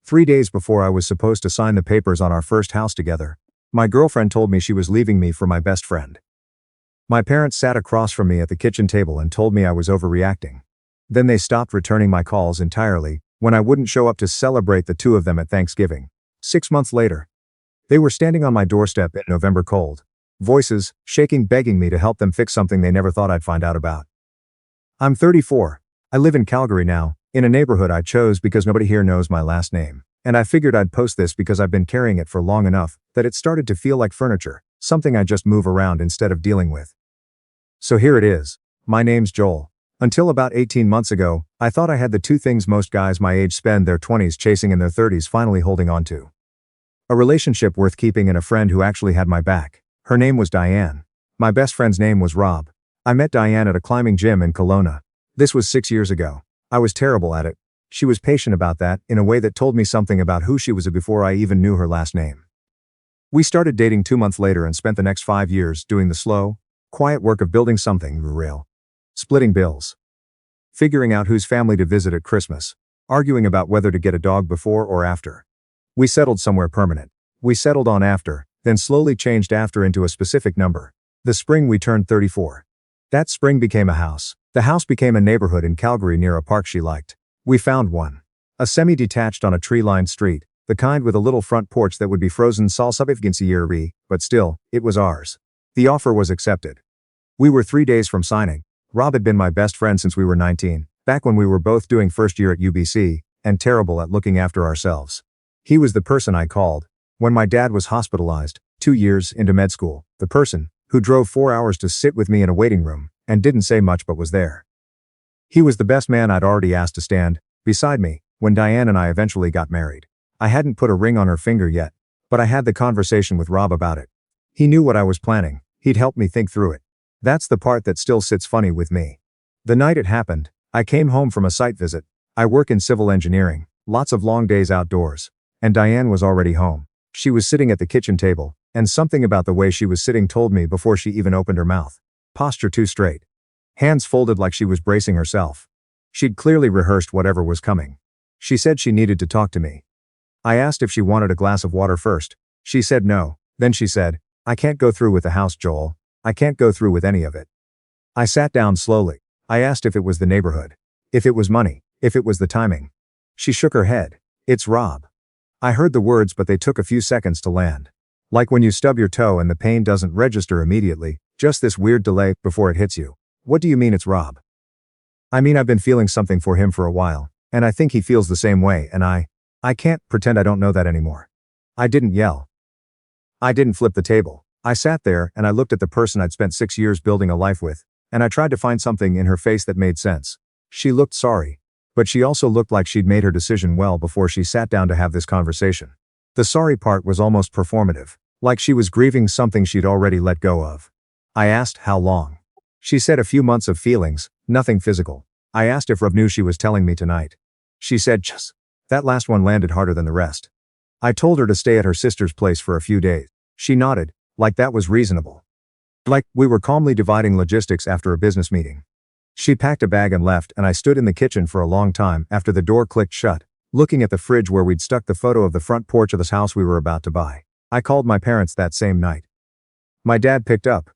3 days before I was supposed to sign the papers on our first house together, my girlfriend told me she was leaving me for my best friend. My parents sat across from me at the kitchen table and told me I was overreacting. Then they stopped returning my calls entirely when I wouldn't show up to celebrate the two of them at Thanksgiving. 6 months later, they were standing on my doorstep in November cold, voices shaking, begging me to help them fix something they never thought I'd find out about. I'm 34. I live in Calgary now, in a neighborhood I chose because nobody here knows my last name, and I figured I'd post this because I've been carrying it for long enough that it started to feel like furniture, something I just move around instead of dealing with. So here it is. My name's Joel. Until about 18 months ago, I thought I had the two things most guys my age spend their 20s chasing in their 30s finally holding on to. A relationship worth keeping and a friend who actually had my back. Her name was Diane. My best friend's name was Rob. I met Diane at a climbing gym in Kelowna. This was 6 years ago. I was terrible at it. She was patient about that, in a way that told me something about who she was before I even knew her last name. We started dating 2 months later and spent the next 5 years doing the slow, quiet work of building something real. Splitting bills. Figuring out whose family to visit at Christmas. Arguing about whether to get a dog before or after. We settled somewhere permanent. We settled on after, then slowly changed after into a specific number. The spring we turned 34. That spring became a house. The house became a neighborhood in Calgary near a park she liked. We found one. A semi-detached on a tree-lined street, the kind with a little front porch that would be frozen salsa, but still, it was ours. The offer was accepted. We were 3 days from signing. Rob had been my best friend since we were 19, back when we were both doing first year at UBC, and terrible at looking after ourselves. He was the person I called when my dad was hospitalized, 2 years into med school, the person who drove 4 hours to sit with me in a waiting room, and didn't say much but was there. He was the best man I'd already asked to stand beside me when Diane and I eventually got married. I hadn't put a ring on her finger yet, but I had the conversation with Rob about it. He knew what I was planning. He'd helped me think through it. That's the part that still sits funny with me. The night it happened, I came home from a site visit. I work in civil engineering, lots of long days outdoors, and Diane was already home. She was sitting at the kitchen table, and something about the way she was sitting told me before she even opened her mouth. Posture too straight. Hands folded like she was bracing herself. She'd clearly rehearsed whatever was coming. She said she needed to talk to me. I asked if she wanted a glass of water first. She said no. Then she said, "I can't go through with the house, Joel. I can't go through with any of it." I sat down slowly. I asked if it was the neighborhood. If it was money. If it was the timing. She shook her head. "It's Rob." I heard the words, but they took a few seconds to land. Like when you stub your toe and the pain doesn't register immediately, just this weird delay before it hits you. "What do you mean it's Rob?" "I mean, I've been feeling something for him for a while, and I think he feels the same way, and I can't pretend I don't know that anymore." I didn't yell. I didn't flip the table. I sat there and I looked at the person I'd spent 6 years building a life with, and I tried to find something in her face that made sense. She looked sorry, but she also looked like she'd made her decision well before she sat down to have this conversation. The sorry part was almost performative, like she was grieving something she'd already let go of. I asked how long. She said a few months of feelings, nothing physical. I asked if Rob knew she was telling me tonight. She said, "Just." That last one landed harder than the rest. I told her to stay at her sister's place for a few days. She nodded, like that was reasonable. Like we were calmly dividing logistics after a business meeting. She packed a bag and left, and I stood in the kitchen for a long time after the door clicked shut, looking at the fridge where we'd stuck the photo of the front porch of this house we were about to buy. I called my parents that same night. My dad picked up,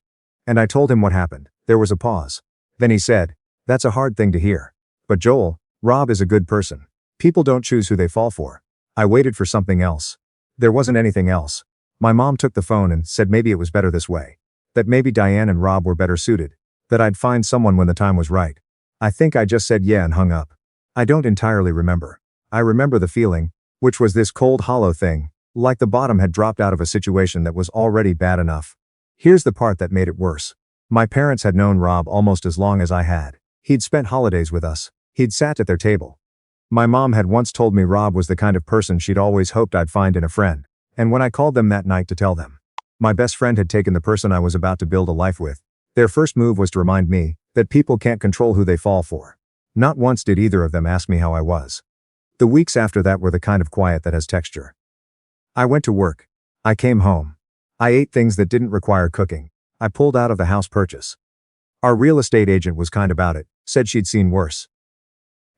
and I told him what happened. There was a pause. Then he said, "That's a hard thing to hear. But Joel, Rob is a good person. People don't choose who they fall for." I waited for something else. There wasn't anything else. My mom took the phone and said maybe it was better this way. That maybe Diane and Rob were better suited. That I'd find someone when the time was right. I think I just said yeah and hung up. I don't entirely remember. I remember the feeling, which was this cold hollow thing, like the bottom had dropped out of a situation that was already bad enough. Here's the part that made it worse. My parents had known Rob almost as long as I had. He'd spent holidays with us. He'd sat at their table. My mom had once told me Rob was the kind of person she'd always hoped I'd find in a friend. And when I called them that night to tell them, my best friend had taken the person I was about to build a life with, their first move was to remind me that people can't control who they fall for. Not once did either of them ask me how I was. The weeks after that were the kind of quiet that has texture. I went to work. I came home. I ate things that didn't require cooking. I pulled out of the house purchase. Our real estate agent was kind about it, said she'd seen worse.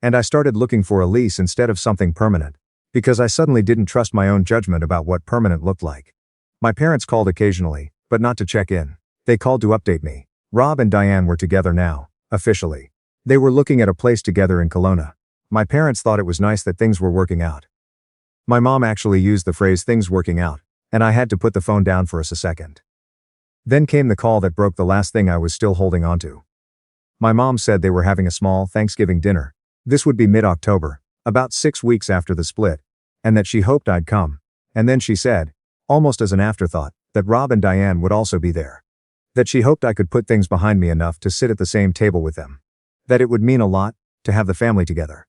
And I started looking for a lease instead of something permanent. Because I suddenly didn't trust my own judgment about what permanent looked like. My parents called occasionally, but not to check in. They called to update me. Rob and Diane were together now, officially. They were looking at a place together in Kelowna. My parents thought it was nice that things were working out. My mom actually used the phrase "things working out," and I had to put the phone down for us a second. Then came the call that broke the last thing I was still holding onto. My mom said they were having a small Thanksgiving dinner. This would be mid-October, about 6 weeks after the split, and that she hoped I'd come. And then she said, almost as an afterthought, that Rob and Diane would also be there. That she hoped I could put things behind me enough to sit at the same table with them. That it would mean a lot to have the family together.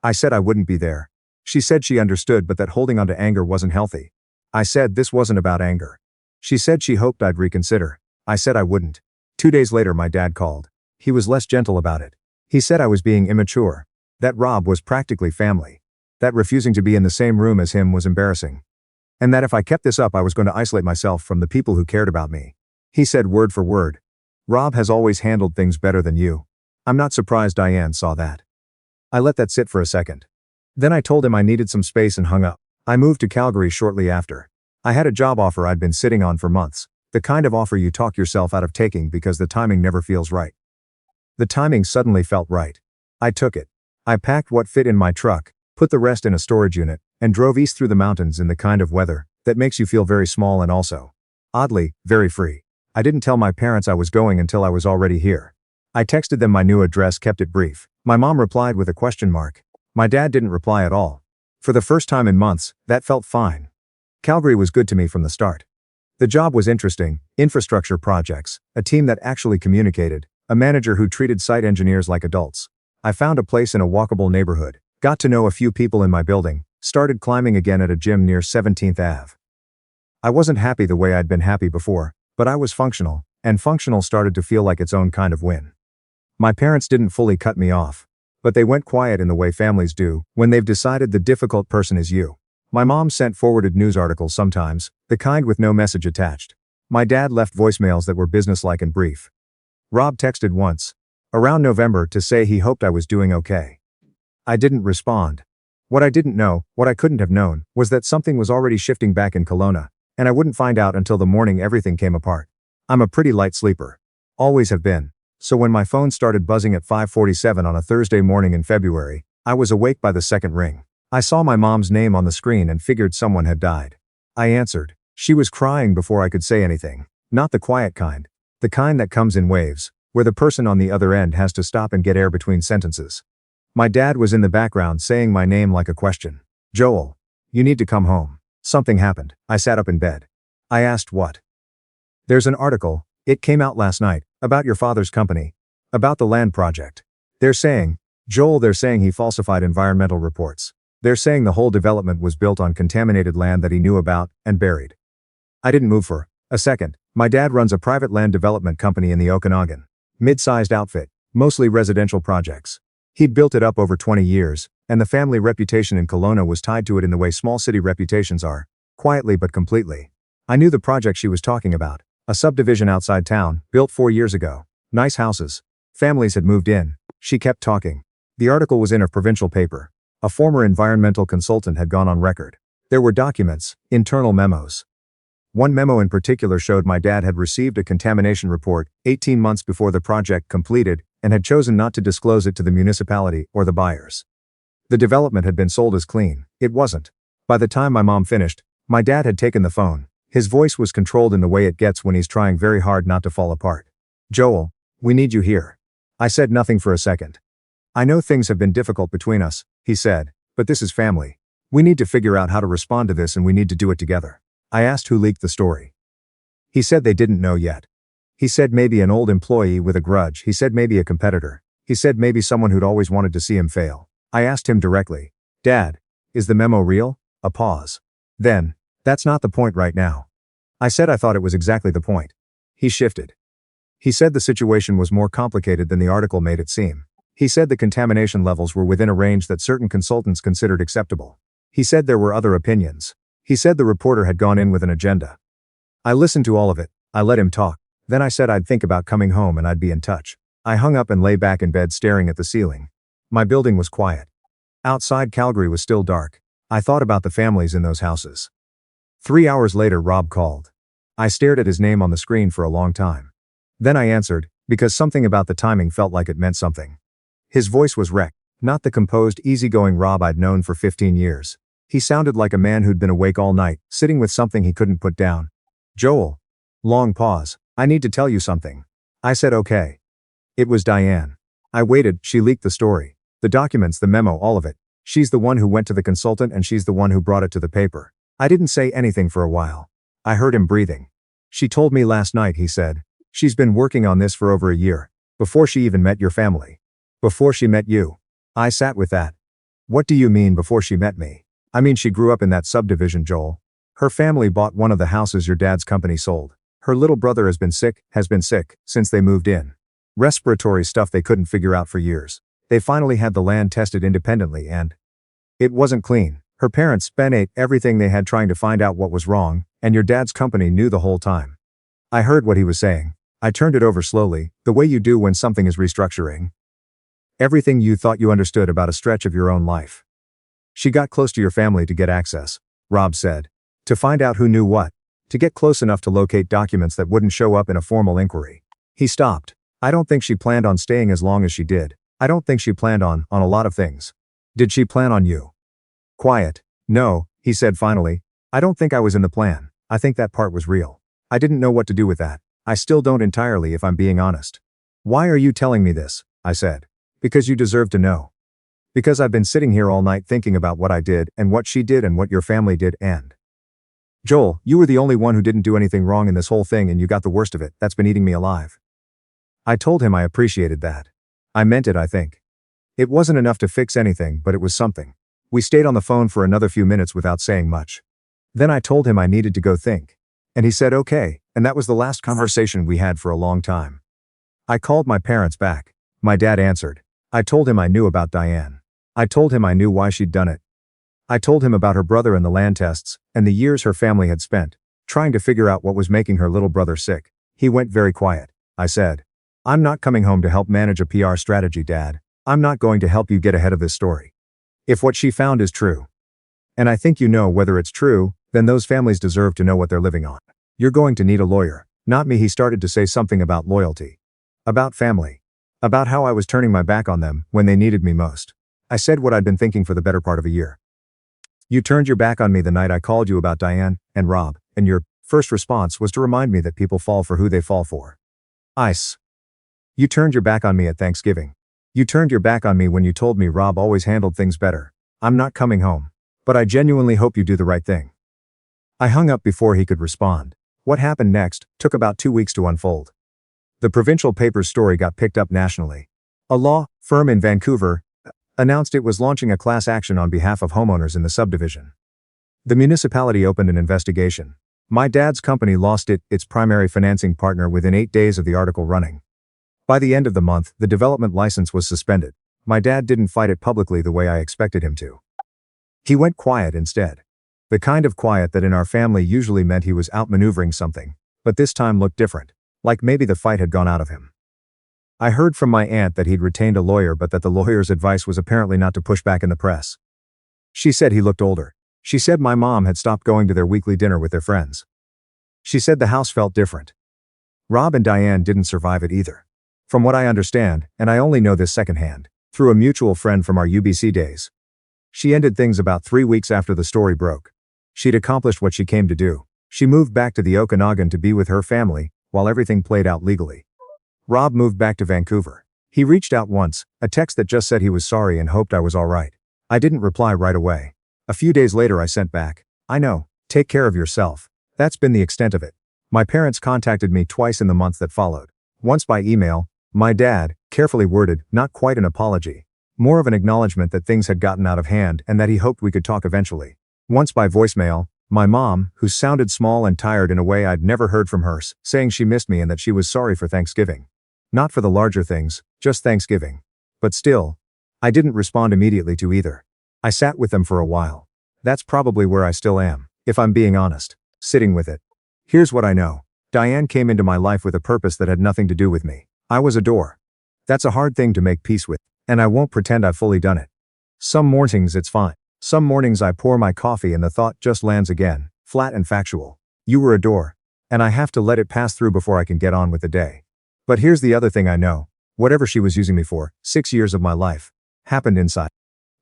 I said I wouldn't be there. She said she understood but that holding on to anger wasn't healthy. I said this wasn't about anger. She said she hoped I'd reconsider. I said I wouldn't. 2 days later my dad called. He was less gentle about it. He said I was being immature. That Rob was practically family. That refusing to be in the same room as him was embarrassing. And that if I kept this up I was going to isolate myself from the people who cared about me. He said word for word, "Rob has always handled things better than you." I'm not surprised Diane saw that. I let that sit for a second. Then I told him I needed some space and hung up. I moved to Calgary shortly after. I had a job offer I'd been sitting on for months, the kind of offer you talk yourself out of taking because the timing never feels right. The timing suddenly felt right. I took it. I packed what fit in my truck, put the rest in a storage unit, and drove east through the mountains in the kind of weather that makes you feel very small and also, oddly, very free. I didn't tell my parents I was going until I was already here. I texted them my new address, kept it brief. My mom replied with a question mark. My dad didn't reply at all. For the first time in months, that felt fine. Calgary was good to me from the start. The job was interesting, infrastructure projects, a team that actually communicated, a manager who treated site engineers like adults. I found a place in a walkable neighborhood, got to know a few people in my building, started climbing again at a gym near 17th Ave. I wasn't happy the way I'd been happy before, but I was functional, and functional started to feel like its own kind of win. My parents didn't fully cut me off, but they went quiet in the way families do when they've decided the difficult person is you. My mom sent forwarded news articles sometimes, the kind with no message attached. My dad left voicemails that were businesslike and brief. Rob texted once, around November, to say he hoped I was doing okay. I didn't respond. What I didn't know, what I couldn't have known, was that something was already shifting back in Kelowna, and I wouldn't find out until the morning everything came apart. I'm a pretty light sleeper. Always have been. So when my phone started buzzing at 5:47 on a Thursday morning in February, I was awake by the second ring. I saw my mom's name on the screen and figured someone had died. I answered. She was crying before I could say anything. Not the quiet kind. The kind that comes in waves, where the person on the other end has to stop and get air between sentences. My dad was in the background saying my name like a question. "Joel, you need to come home. Something happened." I sat up in bed. I asked what. "There's an article, it came out last night, about your father's company. About the land project. They're saying, Joel, they're saying he falsified environmental reports. They're saying the whole development was built on contaminated land that he knew about and buried." I didn't move for a second. My dad runs a private land development company in the Okanagan. Mid-sized outfit, mostly residential projects. He'd built it up over 20 years, and the family reputation in Kelowna was tied to it in the way small city reputations are, quietly but completely. I knew the project she was talking about, a subdivision outside town, built 4 years ago. Nice houses. Families had moved in. She kept talking. The article was in a provincial paper. A former environmental consultant had gone on record. There were documents, internal memos. One memo in particular showed my dad had received a contamination report 18 months before the project completed and had chosen not to disclose it to the municipality or the buyers. The development had been sold as clean. It wasn't. By the time my mom finished, my dad had taken the phone. His voice was controlled in the way it gets when he's trying very hard not to fall apart. "Joel, we need you here." I said nothing for a second. "I know things have been difficult between us," he said, "but this is family. We need to figure out how to respond to this and we need to do it together." I asked who leaked the story. He said they didn't know yet. He said maybe an old employee with a grudge. He said maybe a competitor. He said maybe someone who'd always wanted to see him fail. I asked him directly, "Dad, is the memo real?" A pause. Then, "That's not the point right now." I said I thought it was exactly the point. He shifted. He said the situation was more complicated than the article made it seem. He said the contamination levels were within a range that certain consultants considered acceptable. He said there were other opinions. He said the reporter had gone in with an agenda. I listened to all of it. I let him talk. Then I said I'd think about coming home and I'd be in touch. I hung up and lay back in bed staring at the ceiling. My building was quiet. Outside Calgary was still dark. I thought about the families in those houses. 3 hours later, Rob called. I stared at his name on the screen for a long time. Then I answered, because something about the timing felt like it meant something. His voice was wrecked, not the composed, easygoing Rob I'd known for 15 years. He sounded like a man who'd been awake all night, sitting with something he couldn't put down. Joel. Long pause. I need to tell you something. I said okay. It was Diane. I waited, she leaked the story. The documents, the memo, all of it. She's the one who went to the consultant and she's the one who brought it to the paper. I didn't say anything for a while. I heard him breathing. She told me last night, he said. She's been working on this for over a year. Before she even met your family. Before she met you. I sat with that. What do you mean before she met me? I mean she grew up in that subdivision, Joel. Her family bought one of the houses your dad's company sold. Her little brother has been sick, since they moved in. Respiratory stuff they couldn't figure out for years. They finally had the land tested independently and it wasn't clean. Her parents spent everything they had trying to find out what was wrong, and your dad's company knew the whole time. I heard what he was saying. I turned it over slowly, the way you do when something is restructuring. Everything you thought you understood about a stretch of your own life. She got close to your family to get access, Rob said. To find out who knew what. To get close enough to locate documents that wouldn't show up in a formal inquiry. He stopped. I don't think she planned on staying as long as she did. I don't think she planned on a lot of things. Did she plan on you? Quiet. No, he said finally. I don't think I was in the plan. I think that part was real. I didn't know what to do with that. I still don't entirely, if I'm being honest. Why are you telling me this? I said. Because you deserve to know. Because I've been sitting here all night thinking about what I did and what she did and what your family did and… Joel, you were the only one who didn't do anything wrong in this whole thing and you got the worst of it. That's been eating me alive. I told him I appreciated that. I meant it, I think. It wasn't enough to fix anything, but it was something. We stayed on the phone for another few minutes without saying much. Then I told him I needed to go think. And he said okay, and that was the last conversation we had for a long time. I called my parents back. My dad answered. I told him I knew about Diane. I told him I knew why she'd done it. I told him about her brother and the land tests, and the years her family had spent, trying to figure out what was making her little brother sick. He went very quiet. I said, I'm not coming home to help manage a PR strategy, Dad. I'm not going to help you get ahead of this story. If what she found is true, and I think you know whether it's true, then those families deserve to know what they're living on. You're going to need a lawyer, not me. He started to say something about loyalty. About family. About how I was turning my back on them when they needed me most. I said what I'd been thinking for the better part of a year. You turned your back on me the night I called you about Diane and Rob, and your first response was to remind me that people fall for who they fall for. Ice. You turned your back on me at Thanksgiving. You turned your back on me when you told me Rob always handled things better. I'm not coming home. But I genuinely hope you do the right thing. I hung up before he could respond. What happened next took about 2 weeks to unfold. The provincial paper's story got picked up nationally. A law firm in Vancouver announced it was launching a class action on behalf of homeowners in the subdivision. The municipality opened an investigation. My dad's company lost its primary financing partner within 8 days of the article running. By the end of the month, the development license was suspended. My dad didn't fight it publicly the way I expected him to. He went quiet instead. The kind of quiet that in our family usually meant he was outmaneuvering something, but this time looked different, like maybe the fight had gone out of him. I heard from my aunt that he'd retained a lawyer but that the lawyer's advice was apparently not to push back in the press. She said he looked older. She said my mom had stopped going to their weekly dinner with their friends. She said the house felt different. Rob and Diane didn't survive it either. From what I understand, and I only know this secondhand, through a mutual friend from our UBC days. She ended things about 3 weeks after the story broke. She'd accomplished what she came to do. She moved back to the Okanagan to be with her family, while everything played out legally. Rob moved back to Vancouver. He reached out once, a text that just said he was sorry and hoped I was all right. I didn't reply right away. A few days later I sent back, I know, take care of yourself. That's been the extent of it. My parents contacted me twice in the months that followed. Once by email, my dad, carefully worded, not quite an apology. More of an acknowledgement that things had gotten out of hand and that he hoped we could talk eventually. Once by voicemail, my mom, who sounded small and tired in a way I'd never heard from her, saying she missed me and that she was sorry for Thanksgiving. Not for the larger things, just Thanksgiving. But still, I didn't respond immediately to either. I sat with them for a while. That's probably where I still am, if I'm being honest, sitting with it. Here's what I know. Diane came into my life with a purpose that had nothing to do with me. I was a door. That's a hard thing to make peace with, and I won't pretend I've fully done it. Some mornings it's fine. Some mornings I pour my coffee and the thought just lands again, flat and factual. You were a door. And I have to let it pass through before I can get on with the day. But here's the other thing I know. Whatever she was using me for, 6 years of my life, happened inside.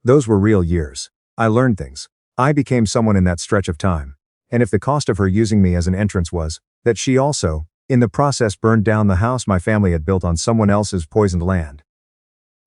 Those were real years. I learned things. I became someone in that stretch of time. And if the cost of her using me as an entrance was that she also, in the process, burned down the house my family had built on someone else's poisoned land.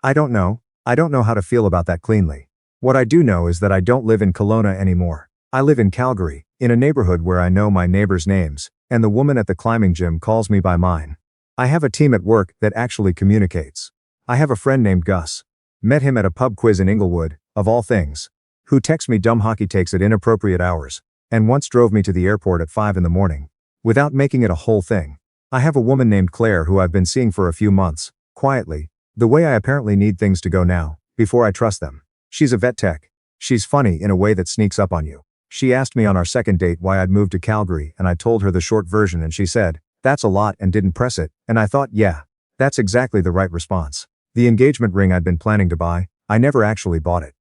I don't know how to feel about that cleanly. What I do know is that I don't live in Kelowna anymore. I live in Calgary, in a neighborhood where I know my neighbors' names, and the woman at the climbing gym calls me by mine. I have a team at work that actually communicates. I have a friend named Gus. Met him at a pub quiz in Inglewood, of all things. Who texts me dumb hockey takes at inappropriate hours, and once drove me to the airport at 5 in the morning. Without making it a whole thing. I have a woman named Claire who I've been seeing for a few months, quietly, the way I apparently need things to go now, before I trust them. She's a vet tech. She's funny in a way that sneaks up on you. She asked me on our second date why I'd moved to Calgary, and I told her the short version, and she said, "That's a lot," and didn't press it, and I thought, yeah, that's exactly the right response. The engagement ring I'd been planning to buy, I never actually bought it.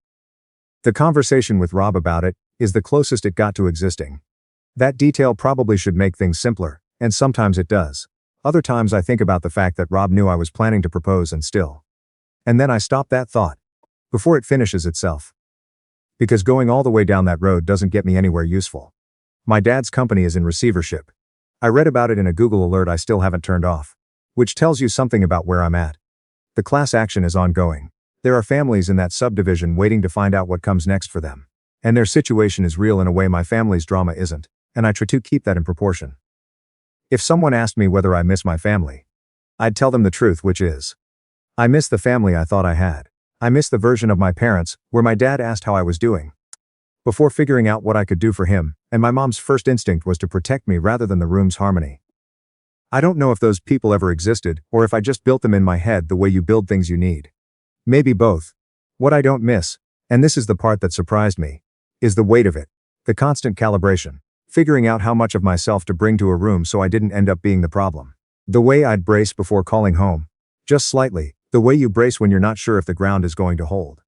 The conversation with Rob about it is the closest it got to existing. That detail probably should make things simpler, and sometimes it does. Other times I think about the fact that Rob knew I was planning to propose and still. And then I stop that thought before it finishes itself. Because going all the way down that road doesn't get me anywhere useful. My dad's company is in receivership. I read about it in a Google alert I still haven't turned off. Which tells you something about where I'm at. The class action is ongoing. There are families in that subdivision waiting to find out what comes next for them. And their situation is real in a way my family's drama isn't, and I try to keep that in proportion. If someone asked me whether I miss my family, I'd tell them the truth, which is, I miss the family I thought I had. I miss the version of my parents, where my dad asked how I was doing before figuring out what I could do for him, and my mom's first instinct was to protect me rather than the room's harmony. I don't know if those people ever existed, or if I just built them in my head the way you build things you need. Maybe both. What I don't miss, and this is the part that surprised me, is the weight of it. The constant calibration. Figuring out how much of myself to bring to a room so I didn't end up being the problem. The way I'd brace before calling home. Just slightly, the way you brace when you're not sure if the ground is going to hold.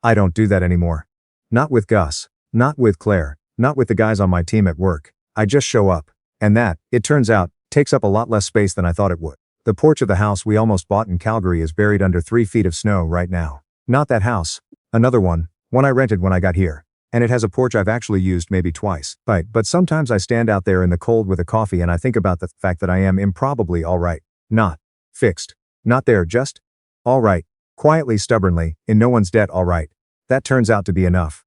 I don't do that anymore. Not with Gus. Not with Claire. Not with the guys on my team at work. I just show up. And that, it turns out, takes up a lot less space than I thought it would. The porch of the house we almost bought in Calgary is buried under 3 feet of snow right now. Not that house. Another one I rented when I got here. And it has a porch I've actually used maybe twice. But sometimes I stand out there in the cold with a coffee and I think about the fact that I am improbably alright. Not fixed. Not there, just alright. Quietly, stubbornly, in no one's debt, alright. That turns out to be enough.